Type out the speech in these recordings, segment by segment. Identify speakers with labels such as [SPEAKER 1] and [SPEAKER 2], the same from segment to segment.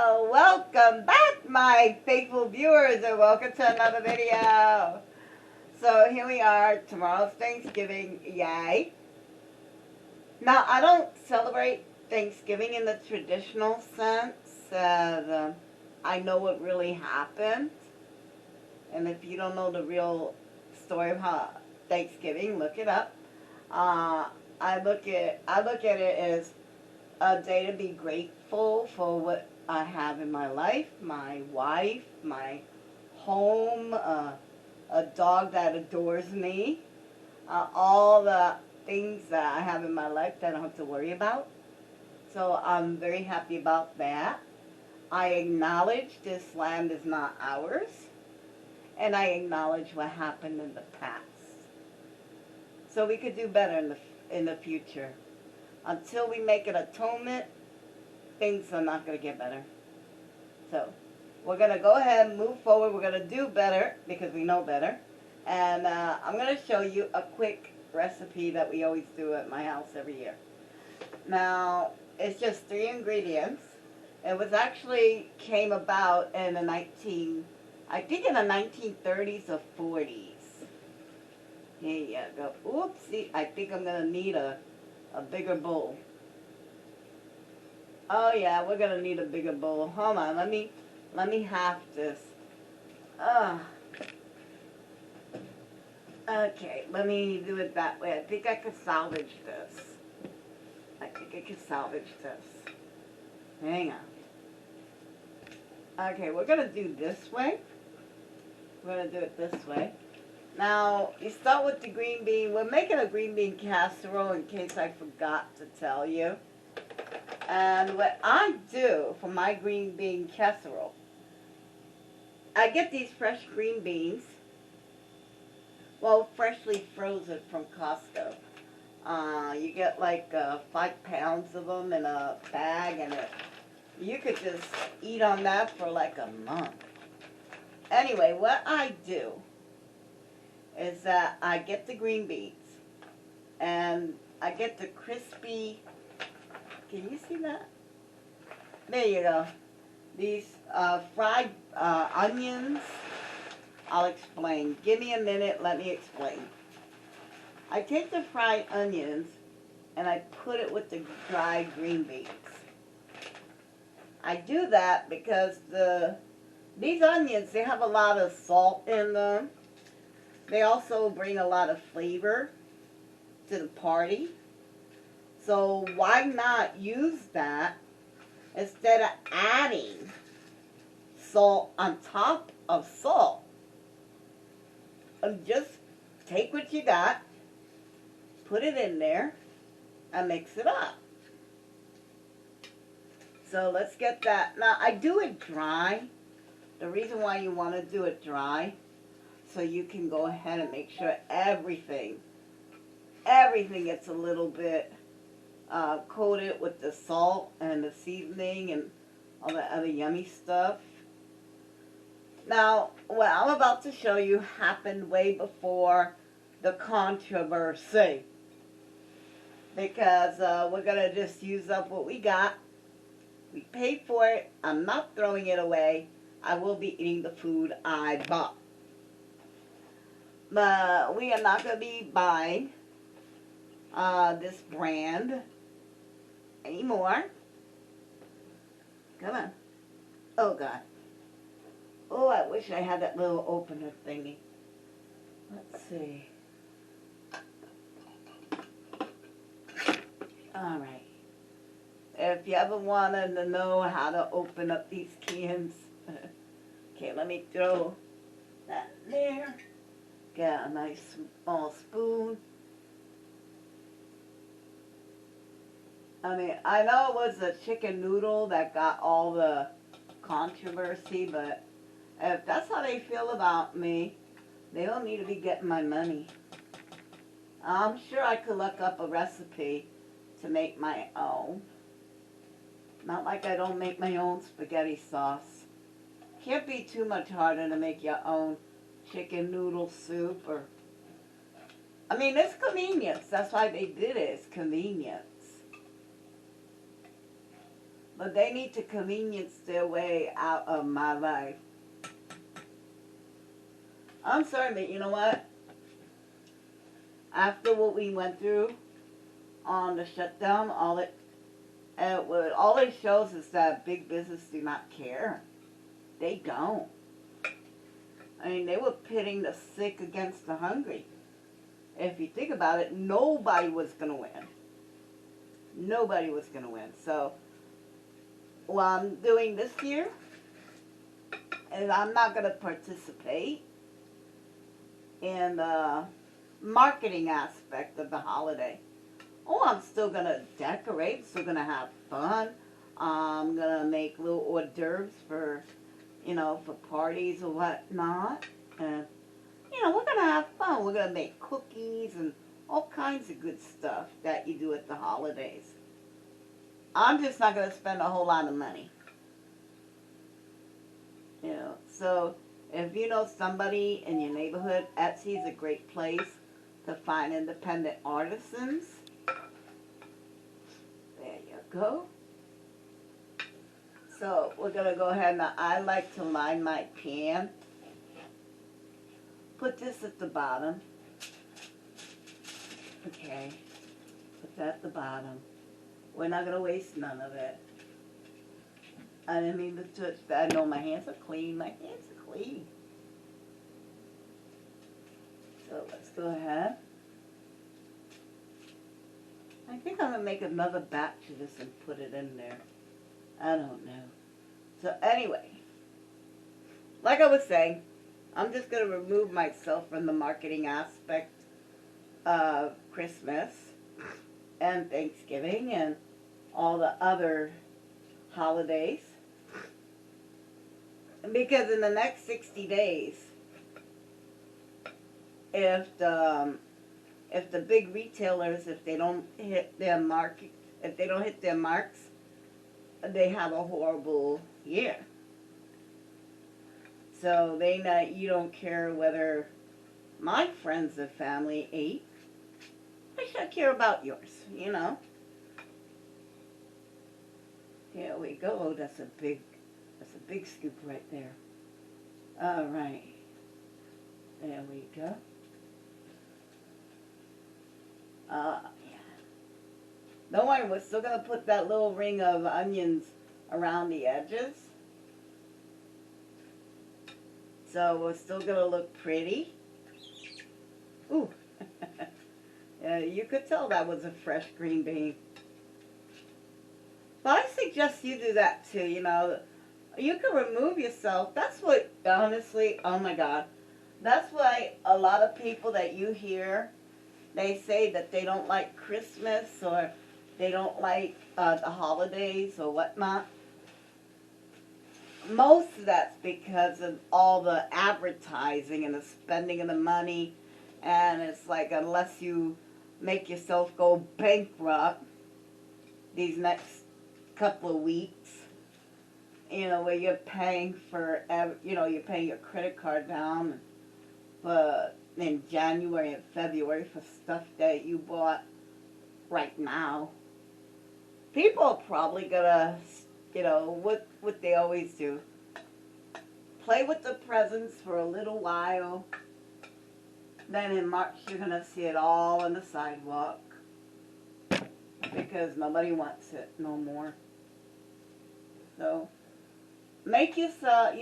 [SPEAKER 1] Welcome back, my faithful viewers, and welcome to another video. So here we are. Tomorrow's Thanksgiving. Yay. Now, I don't celebrate Thanksgiving in the traditional sense. I know what really happened. And if you don't know the real story of how Thanksgiving, look it up. I look at it as a day to be grateful for what I have in my life, my wife, my home, a dog that adores me, all the things that I have in my life that I don't have to worry about. So I'm very happy about that. I acknowledge this land is not ours, and I acknowledge what happened in the past. So we could do better in the future. Until we make an atonement, things are not going to get better. So we're going to go ahead and move forward. We're going to do better because we know better. And I'm going to show you a quick recipe that we always do at my house every year. Now, it's just 3 ingredients. It was actually came about in the 1930s or 40s. Here you go. Oopsie, I think I'm going to need a bigger bowl. Oh yeah, we're gonna need a bigger bowl. Hold on, let me half this. Okay, let me do it that way. I think I could salvage this. Hang on. Okay, we're gonna do this way. We're gonna do it this way. Now, you start with the green bean. We're making a green bean casserole in case I forgot to tell you. And what I do for my green bean casserole, I get these fresh green beans, well, freshly frozen from Costco. You get like 5 pounds of them in a bag, and you could just eat on that for like a month. Anyway, what I do is that I get the green beans, and I get the crispy, can you see that? There you go. These fried onions. I'll explain. Give me a minute, let me explain. I take the fried onions and I put it with the dried green beans. I do that because these onions, they have a lot of salt in them. They also bring a lot of flavor to the party. So why not use that instead of adding salt on top of salt? And just take what you got, put it in there, and mix it up. So let's get that. Now, I do it dry. The reason why you want to do it dry, so you can go ahead and make sure everything gets a little bit coated with the salt and the seasoning and all the other yummy stuff. Now, what I'm about to show you happened way before the controversy, because we're going to just use up what we got. We paid for it. I'm not throwing it away. I will be eating the food I bought. But we are not going to be buying this brand anymore. Come on. Oh, God. Oh, I wish I had that little opener thingy. Let's see. All right. If you ever wanted to know how to open up these cans, okay, let me throw that there. Get a nice small spoon. I mean, I know it was the chicken noodle that got all the controversy, but if that's how they feel about me, they don't need to be getting my money. I'm sure I could look up a recipe to make my own. Not like I don't make my own spaghetti sauce. Can't be too much harder to make your own chicken noodle soup, or I mean, it's convenience. That's why they did it. It's convenience. But they need to convenience their way out of my life. I'm sorry, but you know what? After what we went through on the shutdown, all it shows is that big business do not care. They don't. I mean, they were pitting the sick against the hungry. If you think about it, nobody was going to win. Nobody was going to win. So, what I'm doing this year is I'm not going to participate in the marketing aspect of the holiday. Oh, I'm still going to decorate, still going to have fun. I'm going to make little hors d'oeuvres for, for parties or whatnot. And, we're going to have fun. We're going to make cookies and all kinds of good stuff that you do at the holidays. I'm just not going to spend a whole lot of money. So if you know somebody in your neighborhood, Etsy is a great place to find independent artisans. There you go. So we're going to go ahead and I like to line my pan. Put this at the bottom. Okay. Put that at the bottom. We're not going to waste none of it. I didn't mean to touch that. No, my hands are clean. My hands are clean. So let's go ahead. I think I'm going to make another batch of this and put it in there. I don't know. So anyway, like I was saying, I'm just going to remove myself from the marketing aspect of Christmas and Thanksgiving and all the other holidays. Because in the next 60 days, if the big retailers, if they don't hit their marks, they have a horrible year. So you don't care whether my friends or family ate. I should care about yours, Here we go. That's a big scoop right there. All right. There we go. Yeah. Don't worry, we're still going to put that little ring of onions around the edges. So we're still going to look pretty. Ooh. Yeah, you could tell that was a fresh green bean. But I suggest you do that too, You can remove yourself. That's what, honestly, oh my God. That's why a lot of people that you hear, they say that they don't like Christmas or they don't like the holidays or whatnot. Most of that's because of all the advertising and the spending of the money. And it's like, unless you make yourself go bankrupt these next couple of weeks, where you're paying for, you're paying your credit card down in January and February for stuff that you bought right now. People are probably gonna, what they always do. Play with the presents for a little while. Then in March, you're gonna see it all on the sidewalk. Because nobody wants it no more. So, make yourself,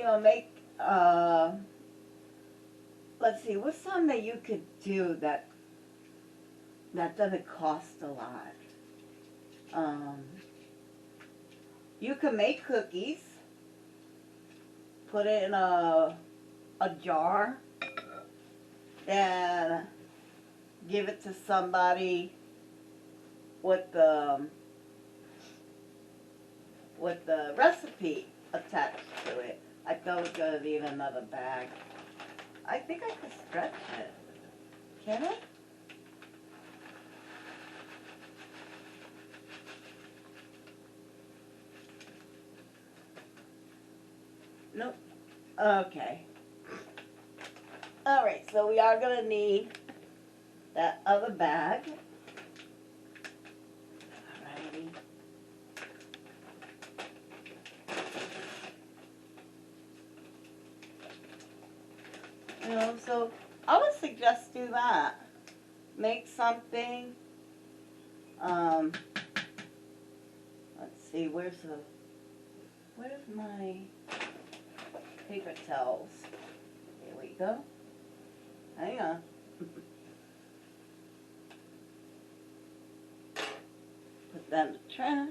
[SPEAKER 1] let's see, what's something that you could do that doesn't cost a lot? You can make cookies, put it in a jar, and give it to somebody with the recipe attached to it. I thought it was going to be in another bag. I think I could stretch it. Can I? Nope. Okay. Alright, so we are going to need that other bag. Alrighty. You know, so I would suggest do that. Make something. Um, let's see, where's my paper towels? Here we go. Hang on. Put that in the trash.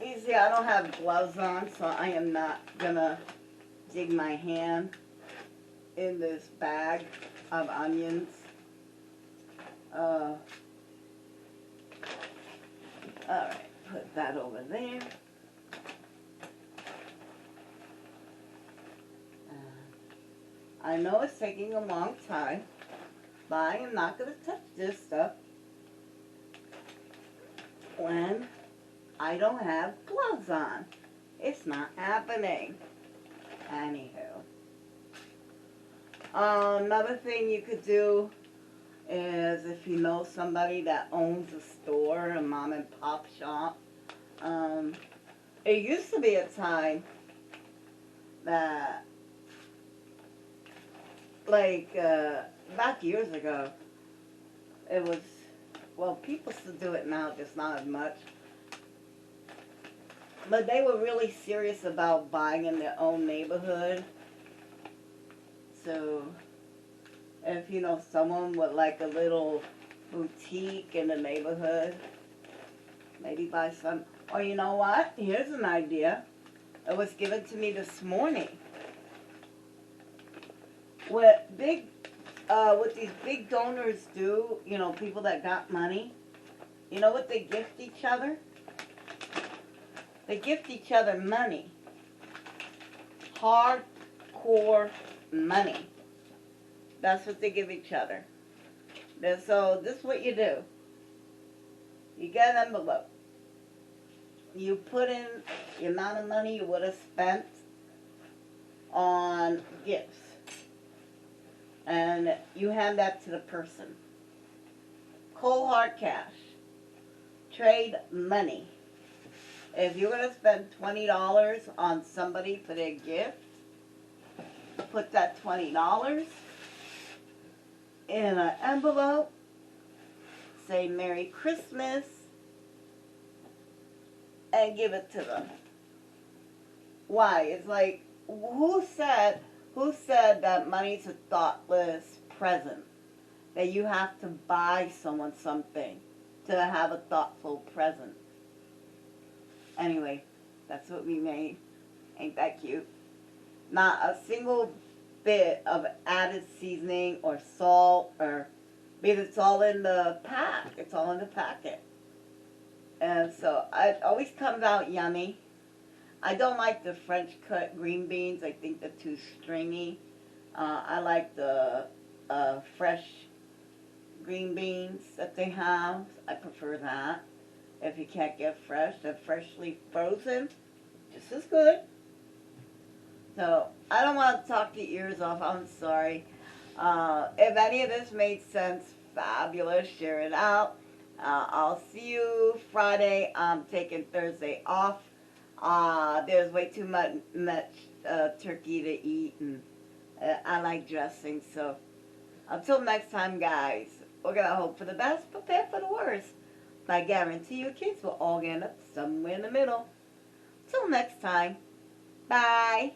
[SPEAKER 1] You see, I don't have gloves on, so I am not gonna dig my hand in this bag of onions. Alright, put that over there. I know it's taking a long time, but I am not going to touch this stuff when I don't have gloves on. It's not happening. Anywho. Another thing you could do is if you know somebody that owns a store, a mom and pop shop. It used to be a time that, like, back years ago, it was, well, people still do it now, just not as much. But they were really serious about buying in their own neighborhood. So, if you know someone with like a little boutique in the neighborhood, maybe buy some. Or you know what? Here's an idea. It was given to me this morning. What these big donors do, you know, people that got money, you know what they gift each other? They gift each other money. Hardcore money. That's what they give each other. So this is what you do. You get an envelope. You put in the amount of money you would have spent on gifts. And you hand that to the person. Cold hard cash. Trade money. If you're going to spend $20 on somebody for their gift, put that $20 in an envelope, say Merry Christmas, and give it to them. Why? It's like, who said that money's a thoughtless present? That you have to buy someone something to have a thoughtful present. Anyway, that's what we made. Ain't that cute? Not a single bit of added seasoning or salt, or because it's all in the pack. It's all in the packet. And so it always comes out yummy. I don't like the French cut green beans. I think they're too stringy. I like the fresh green beans that they have. I prefer that. If you can't get fresh, they're freshly frozen. Just as good. So, I don't want to talk your ears off. I'm sorry. If any of this made sense, fabulous. Share it out. I'll see you Friday. I'm taking Thursday off. There's way too much turkey to eat, and I like dressing. So, until next time, guys, we're going to hope for the best, prepare for the worst. I guarantee you kids will all end up somewhere in the middle. Till next time, bye.